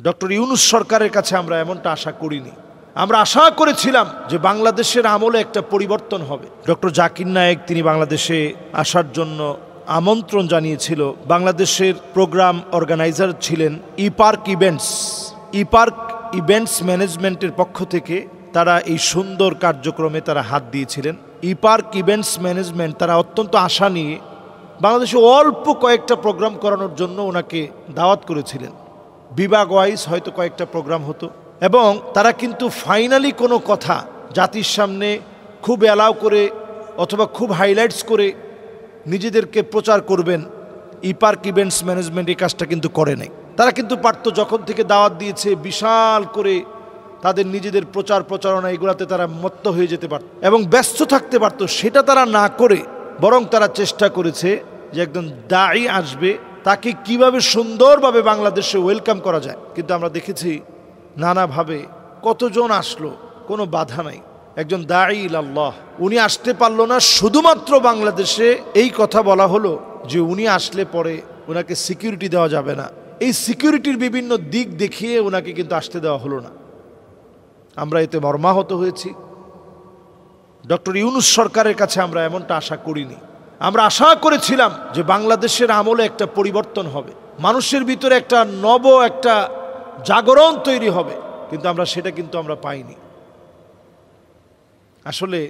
Doctor Yunus সরকারের কাছে আমরা এমনটা আশা করিনি। আমরা আশা করেছিলাম যে বাংলাদেশের আমলে একটা পরিবর্তন হবে। ডক্টর জাকির নায়েক তিনি বাংলাদেশে আসার জন্য আমন্ত্রণ জানিয়েছিল। বাংলাদেশের প্রোগ্রাম অর্গানাইজার ছিলেন ইপার্ক ইভেন্টস ম্যানেজমেন্টের পক্ষ থেকে তারা এই সুন্দর কার্যক্রমে তারা হাত দিয়েছিলেন। ইপার্ক ইভেন্টস ম্যানেজমেন্ট তারা অত্যন্ত আশা নিয়ে বাংলাদেশে অল্প কয়েকটা প্রোগ্রাম করানোর জন্য ওনাকে দাওয়াত করেছিলেন। বিভাগ ওয়াইজ হয়তো কয়েকটা প্রোগ্রাম হতো এবং তারা কিন্তু ফাইনালি কোনো কথা জাতির সামনে খুব অ্যালাউ করে অথবা খুব হাইলাইটস করে নিজেদেরকে প্রচার করবেন, ইপার্ক ইভেন্টস ম্যানেজমেন্ট এই কাজটা কিন্তু করে নাই। তারা কিন্তু পারতো, যখন থেকে দাওয়াত দিয়েছে বিশাল করে তাদের নিজেদের প্রচারণা এগুলাতে তারা মত্ত হয়ে যেতে পারত এবং ব্যস্ত থাকতে পারত। সেটা তারা না করে বরং তারা চেষ্টা করেছে যে একজন দায়ী আসবে, তাকে কিভাবে সুন্দরভাবে বাংলাদেশে ওয়েলকাম করা যায়। কিন্তু আমরা দেখেছি নানাভাবে কতজন আসলো, কোনো বাধা নাই। একজন দায়ী ইলাল্লাহ উনি আসতে পারল না, শুধুমাত্র বাংলাদেশে এই কথা বলা হলো যে উনি আসলে পরে ওনাকে সিকিউরিটি দেওয়া যাবে না। এই সিকিউরিটির বিভিন্ন দিক দেখিয়ে ওনাকে কিন্তু আসতে দেওয়া হলো না। আমরা এতে মর্মাহত হয়েছি। ডক্টর ইউনূস সরকারের কাছে আমরা এমনটা আশা করিনি। আমরা আশা করেছিলাম যে বাংলাদেশের আমলে একটা পরিবর্তন হবে, মানুষের ভিতরে একটা একটা জাগরণ তৈরি হবে, কিন্তু সেটা আমরা পাইনি। আসলে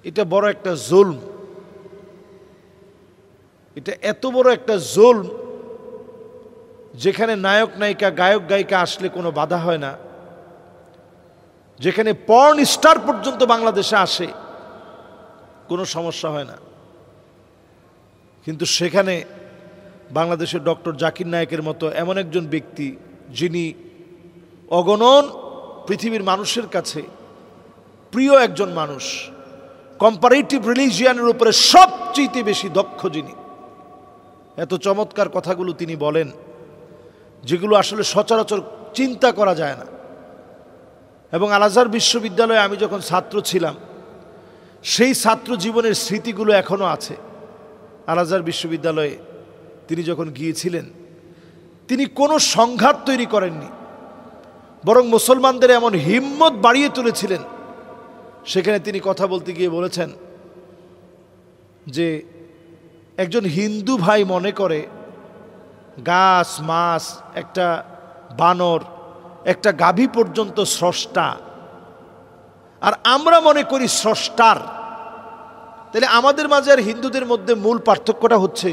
এটা বড় একটা জুলম, এটা এত বড় একটা জুলম যেখানে নায়ক নায়িকা গায়ক গায়িকা আসলে কোনো বাধা হয় না, যেখানে পর্ন স্টার পর্যন্ত বাংলাদেশে আসে কোনো সমস্যা হয় না, কিন্তু সেখানে বাংলাদেশের ডক্টর জাকির নায়েকের মতো এমন একজন ব্যক্তি যিনি অগণন পৃথিবীর মানুষের কাছে প্রিয় একজন মানুষ, কম্পারেটিভ রিলিজিয়ানের উপরে সবচেয়ে বেশি দক্ষ যিনি, এত চমৎকার কথাগুলো তিনি বলেন যেগুলো আসলে সচরাচর চিন্তা করা যায় না। এবং আল আজহার বিশ্ববিদ্যালয়ে আমি যখন ছাত্র ছিলাম সেই ছাত্র জীবনের স্মৃতিগুলো এখনও আছে। আল আজহার বিশ্ববিদ্যালয়ে তিনি যখন গিয়েছিলেন তিনি কোনো সংঘাত তৈরি করেননি, বরং মুসলমানদের এমন হিম্মত বাড়িয়ে তুলেছিলেন। সেখানে তিনি কথা বলতে গিয়ে বলেছেন যে একজন হিন্দু ভাই মনে করে গাছ মাছ একটা বানর একটা গাভী পর্যন্ত স্রষ্টা, আর আমরা মনে করি স্রষ্টার। তাহলে আমাদের মাঝে আর হিন্দুদের মধ্যে মূল পার্থক্যটা হচ্ছে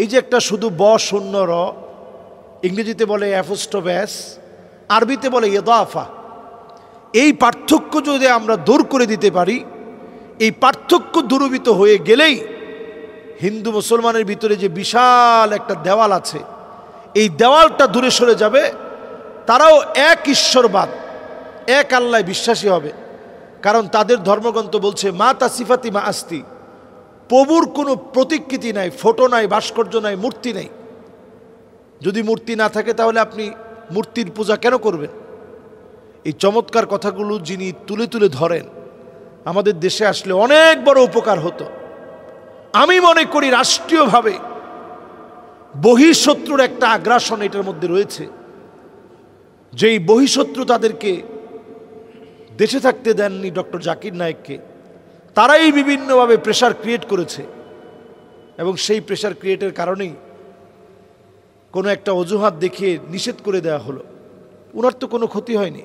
এই যে একটা শুধু ব শূন্য র, ইংরেজিতে বলে অ্যাপোস্ট্রোফ, আরবিতে বলে ইদাফা। এই পার্থক্য যদি আমরা দূর করে দিতে পারি, এই পার্থক্য দূরীভূত হয়ে গেলেই হিন্দু মুসলমানের ভিতরে যে বিশাল একটা দেওয়াল আছে এই দেওয়ালটা দূরে সরে যাবে। তারাও এক ঈশ্বরবাদ, এক আল্লাহ বিশ্বাসী হবে, কারণ তাদের ধর্মগ্রন্থ বলছে মা তাসিফাতি মা আস্তি, প্রভুর কোনো প্রতিকৃতি নাই, ফটো নাই, ভাস্কর্য নাই, মূর্তি নেই। যদি মূর্তি না থাকে তাহলে আপনি মূর্তির পূজা কেন করবেন? এই চমৎকার কথাগুলো যিনি তুলে তুলে ধরেন আমাদের দেশে আসলে অনেক বড় উপকার হতো। আমি মনে করি রাষ্ট্রীয়ভাবে বহিঃশত্রুর একটা আগ্রাসন এটার মধ্যে রয়েছে, যেই বহিঃশত্রু তাদেরকে দেশে থাকতে দেননি ডক্টর জাকির নায়েককে, তারাই বিভিন্নভাবে প্রেশার ক্রিয়েট করেছে এবং সেই প্রেশার ক্রিয়েটের কারণেই কোনো একটা অজুহাত দেখিয়ে নিষেধ করে দেওয়া হলো। ওনার তো কোনো ক্ষতি হয়নি,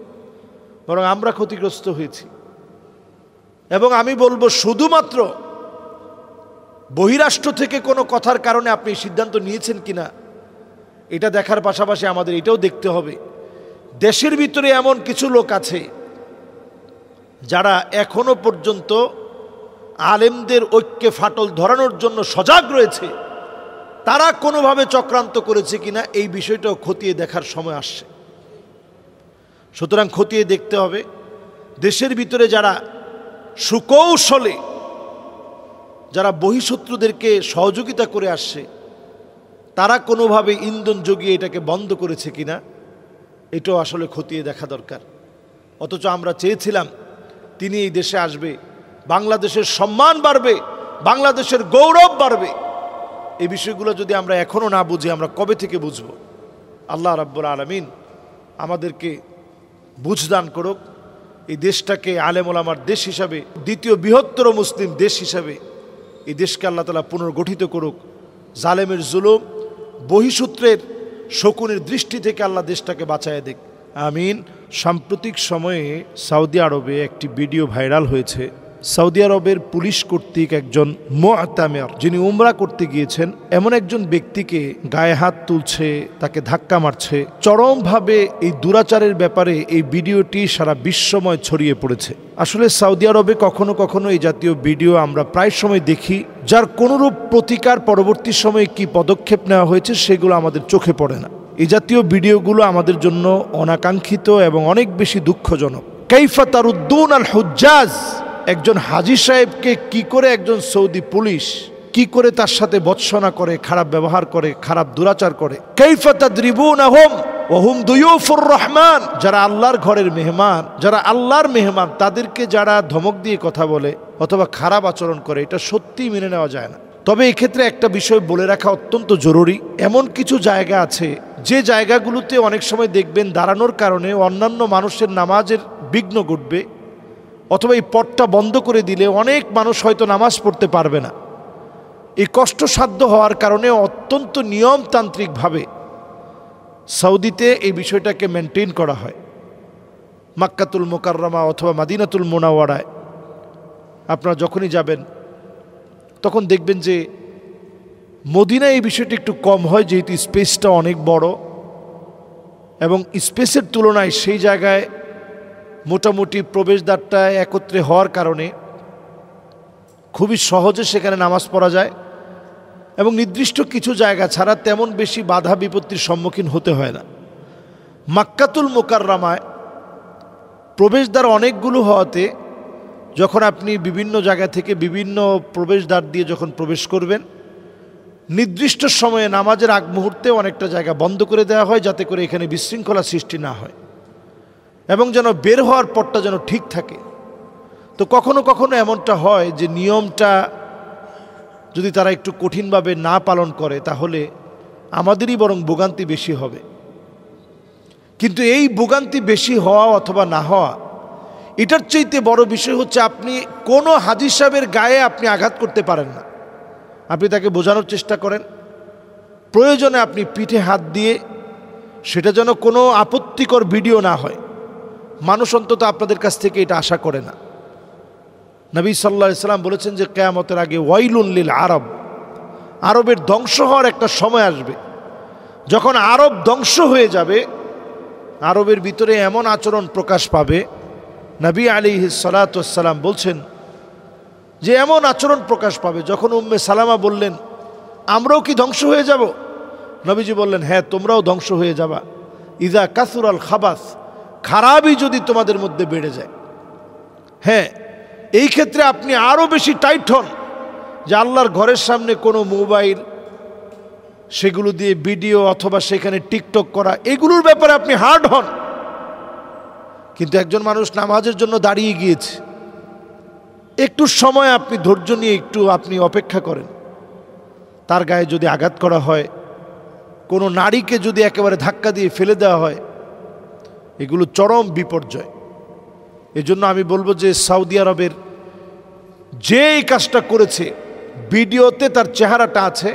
বরং আমরা ক্ষতিগ্রস্ত হয়েছি। এবং আমি বলবো শুধুমাত্র বহিরাষ্ট্র থেকে কোনো কথার কারণে আপনি সিদ্ধান্ত নিয়েছেন কিনা এটা দেখার পাশাপাশি আমাদের এটাও দেখতে হবে দেশের ভিতরে এমন কিছু লোক আছে যারা এখনো পর্যন্ত আলেমদের ঐক্যে ফাটল ধরানোর জন্য সজাগ রয়েছে, তারা কোনোভাবে চক্রান্ত করেছে কিনা এই বিষয়টাও খতিয়ে দেখার সময় আসছে। সুতরাং খতিয়ে দেখতে হবে দেশের ভিতরে যারা সুকৌশলে যারা বহিঃশত্রুদেরকে সহযোগিতা করে আসছে তারা কোনোভাবে ইন্ধন জুগিয়ে এটাকে বন্ধ করেছে কিনা এটাও আসলে খতিয়ে দেখা দরকার। অথচ আমরা চেয়েছিলাম তিনি এই দেশে আসবে, বাংলাদেশের সম্মান বাড়বে, বাংলাদেশের গৌরব বাড়বে। এই বিষয়গুলো যদি আমরা এখনো না বুঝি আমরা কবে থেকে বুঝব? আল্লাহ রাব্বুল আলামিন আমাদেরকে বুঝদান করুক। এই দেশটাকে আলেম ওলামার দেশ হিসাবে, দ্বিতীয় বৃহত্তর মুসলিম দেশ হিসাবে এই দেশকে আল্লাহ তাআলা পুনর্গঠিত করুক। জালেমের জুলুম, বহিঃসূত্রের শকুনের দৃষ্টি থেকে আল্লাহ দেশটাকে বাঁচায় দিক, আমিন। সাম্প্রতিক সময়ে সৌদি আরবে একটি ভিডিও ভাইরাল হয়েছে। সৌদি আরবের পুলিশ কর্তৃক একজন মুআতামির, যিনি উমরা করতে গিয়েছেন, এমন একজন ব্যক্তিকে গায়ে হাত তুলছে, তাকে ধাক্কা মারছে। চরমভাবে এই দুরাচারের ব্যাপারে এই ভিডিওটি সারা বিশ্বময় ছড়িয়ে পড়েছে। আসলে সৌদি আরবে কখনো কখনো এই জাতীয় ভিডিও আমরা প্রায় সময় দেখি, যার কোনোরূপ প্রতিকার পরবর্তী সময়ে কি পদক্ষেপ নেওয়া হয়েছে সেগুলো আমাদের চোখে পড়ে না। এই জাতীয় ভিডিওগুলো আমাদের জন্য অনাকাঙ্ক্ষিত এবং অনেক বেশি দুঃখজনক। কাইফা তারুদ্দুন আল হুজ্জাজ, একজন হাজী সাহেবকে কি করে একজন সৌদি পুলিশ কি করে তার সাথে ভৎসনা করে, খারাপ ব্যবহার করে, খারাপ দুরাচার করে। কাইফা তাদরিবুনাহুম ওয়া হুম দুয়ুফুর রহমান, যারা আল্লাহর ঘরের মেহমান, যারা আল্লাহর মেহমান, তাদেরকে যারা ধমক দিয়ে কথা বলে অথবা খারাপ আচরণ করে, এটা সত্যিই মেনে নেওয়া যায় না। তবে এক্ষেত্রে একটা বিষয় বলে রাখা অত্যন্ত জরুরি। এমন কিছু জায়গা আছে যে জায়গাগুলোতে অনেক সময় দেখবেন দাঁড়ানোর কারণে অন্যান্য মানুষের নামাজের বিঘ্ন ঘটবে, অথবা এই পথটা বন্ধ করে দিলে অনেক মানুষ হয়তো নামাজ পড়তে পারবে না। এই কষ্টসাধ্য হওয়ার কারণে অত্যন্ত নিয়মতান্ত্রিকভাবে সৌদিতে এই বিষয়টাকে মেনটেন করা হয়। মাক্কাতুল মুকাররমা অথবা মাদিনাতুল মুনাওয়ারায় আপনারা যখনই যাবেন তখন দেখবেন যে মদিনায় এই বিষয়টি একটু কম হয়, যেহেতু স্পেসটা অনেক বড়, এবং স্পেসের তুলনায় সেই জায়গায় মোটামুটি প্রবেশদ্বারটা একত্রে হওয়ার কারণে খুবই সহজে সেখানে নামাজ পড়া যায় এবং নির্দিষ্ট কিছু জায়গা ছাড়া তেমন বেশি বাধা বিপত্তির সম্মুখীন হতে হয় না। মাক্কাতুল মুকাররমায় প্রবেশদ্বার অনেকগুলো হওয়াতে যখন আপনি বিভিন্ন জায়গা থেকে বিভিন্ন প্রবেশদ্বার দিয়ে যখন প্রবেশ করবেন, নির্দিষ্ট সময়ে নামাজের আগ মুহূর্তে অনেকটা জায়গা বন্ধ করে দেওয়া হয়, যাতে করে এখানে বিশৃঙ্খলা সৃষ্টি না হয় এবং যেন বের হওয়ার পথটা যেন ঠিক থাকে। তো কখনো কখনো এমনটা হয় যে নিয়মটা যদি তারা একটু কঠিনভাবে না পালন করে তাহলে আমাদেরই বরং ভোগান্তি বেশি হবে। কিন্তু এই ভোগান্তি বেশি হওয়া অথবা না হওয়া, এটার চাইতে বড় বিষয় হচ্ছে আপনি কোনো হাজী সাহেবের গায়ে আপনি আঘাত করতে পারেন না। আপনি তাকে বোঝানোর চেষ্টা করেন, প্রয়োজনে আপনি পিঠে হাত দিয়ে, সেটা যেন কোনো আপত্তিকর ভিডিও না হয়। মানুষ অন্তত আপনাদের কাছ থেকে এটা আশা করে না। নবী সাল্লাল্লাহু আলাইহি সাল্লাম বলেছেন যে কিয়ামতের আগে ওয়াইলুন লিল আরব, আরবের ধ্বংস হওয়ার একটা সময় আসবে। যখন আরব ধ্বংস হয়ে যাবে, আরবের ভিতরে এমন আচরণ প্রকাশ পাবে, নবী আলাইহিস সালাতু ওয়াস সালাম বলছেন যে এমন আচরণ প্রকাশ পাবে, যখন উম্মে সালামা বললেন আমরাও কি ধ্বংস হয়ে যাব, নবীজি বললেন হ্যাঁ, তোমরাও ধ্বংস হয়ে যাবা। ইযা কাসুরাল খাবাস, খারাপই যদি তোমাদের মধ্যে বেড়ে যায়। হ্যাঁ, এই ক্ষেত্রে আপনি আরও বেশি টাইট হন যে আল্লাহর ঘরের সামনে কোনো মোবাইল, সেগুলো দিয়ে ভিডিও অথবা সেখানে টিকটক করা, এগুলোর ব্যাপারে আপনি হার্ড হন। কিন্তু একজন মানুষ নামাজের জন্য দাঁড়িয়ে গিয়েছে, একটু সময় আপনি ধৈর্য নিয়ে একটু আপনি অপেক্ষা করেন। তার গায়ে যদি আঘাত করা হয়, কোনো নারীকে যদি একেবারে ধাক্কা দিয়ে ফেলে দেওয়া হয়, এগুলো চরম বিপর্যয়। এজন্য আমি বলবো যে সৌদি আরবের যে এই কাজটা করেছে, ভিডিওতে তার চেহারাটা আছে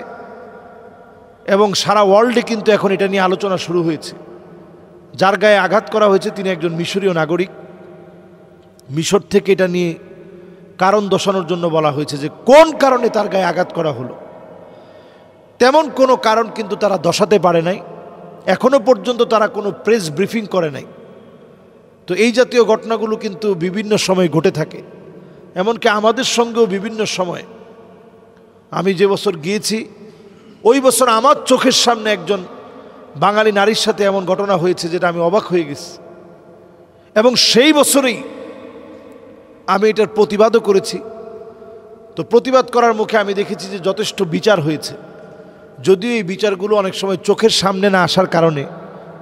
এবং সারা ওয়ার্ল্ডে কিন্তু এখন এটা নিয়ে আলোচনা শুরু হয়েছে। যার গায়ে আঘাত করা হয়েছে তিনি একজন মিশরীয় নাগরিক। মিশর থেকে এটা নিয়ে কারণ দর্শানোর জন্য বলা হয়েছে যে কোন কারণে তার গায়ে আঘাত করা হলো। তেমন কোনো কারণ কিন্তু তারা দর্শাতে পারে নাই, এখনো পর্যন্ত তারা কোনো প্রেস ব্রিফিং করে নাই। তো এই জাতীয় ঘটনাগুলো কিন্তু বিভিন্ন সময় ঘটে থাকে, এমনকি আমাদের সঙ্গেও বিভিন্ন সময়। আমি যে বছর গিয়েছি ওই বছর আমার চোখের সামনে একজন বাঙালি নারীর সাথে এমন ঘটনা হয়েছে যেটা আমি অবাক হয়ে গেছি, এবং সেই বছরেই আমি এটার প্রতিবাদও করেছি। তো প্রতিবাদ করার মুখে আমি দেখেছি যে যথেষ্ট বিচার হয়েছে, যদিও এই বিচারগুলো অনেক সময় চোখের সামনে না আসার কারণে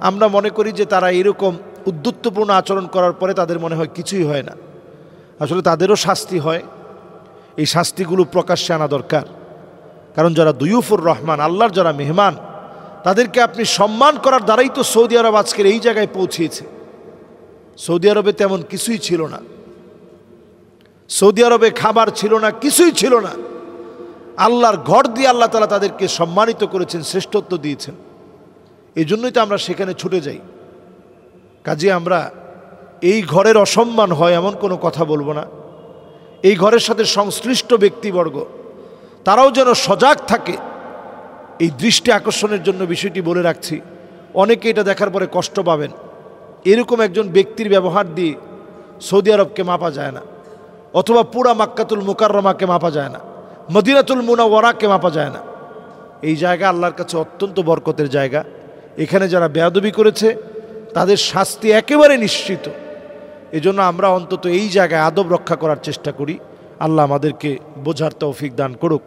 আমরা মনে করি যে তারা এরকম উদ্ধত্তপূর্ণ আচরণ করার পরে তাদের মনে হয় কিছুই হয় না। আসলে তাদেরও শাস্তি হয়, এই শাস্তিগুলো প্রকাশ্যে আনা দরকার। কারণ যারা দুয়ুফুর রহমান, আল্লাহর যারা মেহমান, তাদেরকে আপনি সম্মান করার দ্বারাই তো সৌদি আরব আজকের এই জায়গায় পৌঁছিয়েছে। সৌদি আরবে তেমন কিছুই ছিল না, সৌদি আরবে খাবার ছিল না, কিছুই ছিল না। আল্লাহর ঘর দিয়ে আল্লাহ তাআলা তাদেরকে সম্মানিত করেছেন, শ্রেষ্ঠত্ব দিয়েছেন। এই জন্যই তো আমরা সেখানে ছুটে যাই। কাজে আমরা এই ঘরের অসম্মান হয় এমন কোনো কথা বলবো না। এই ঘরের সাথে সংশ্লিষ্ট ব্যক্তিবর্গ তারাও যেন সজাগ থাকে, এই দৃষ্টি আকর্ষণের জন্য বিষয়টি বলে রাখছি। অনেকে এটা দেখার পরে কষ্ট পাবেন। এরকম একজন ব্যক্তির ব্যবহার দিয়ে সৌদি আরবকে মাপা যায় না, অথবা পুরা মাক্কাতুল মুকাররমাকে মাপা যায় না, মদিনাতুল মুনাওয়ারাকে মাপা যায় না। এই জায়গা আল্লাহর কাছে অত্যন্ত বরকতের জায়গা। এখানে যারা বেয়াদবি করেছে তাদের শাস্তি একেবারে নিশ্চিত। এজন্য আমরা অন্তত এই জায়গায় আদব রক্ষা করার চেষ্টা করি। আল্লাহ আমাদেরকে বোঝার তৌফিক দান করুক।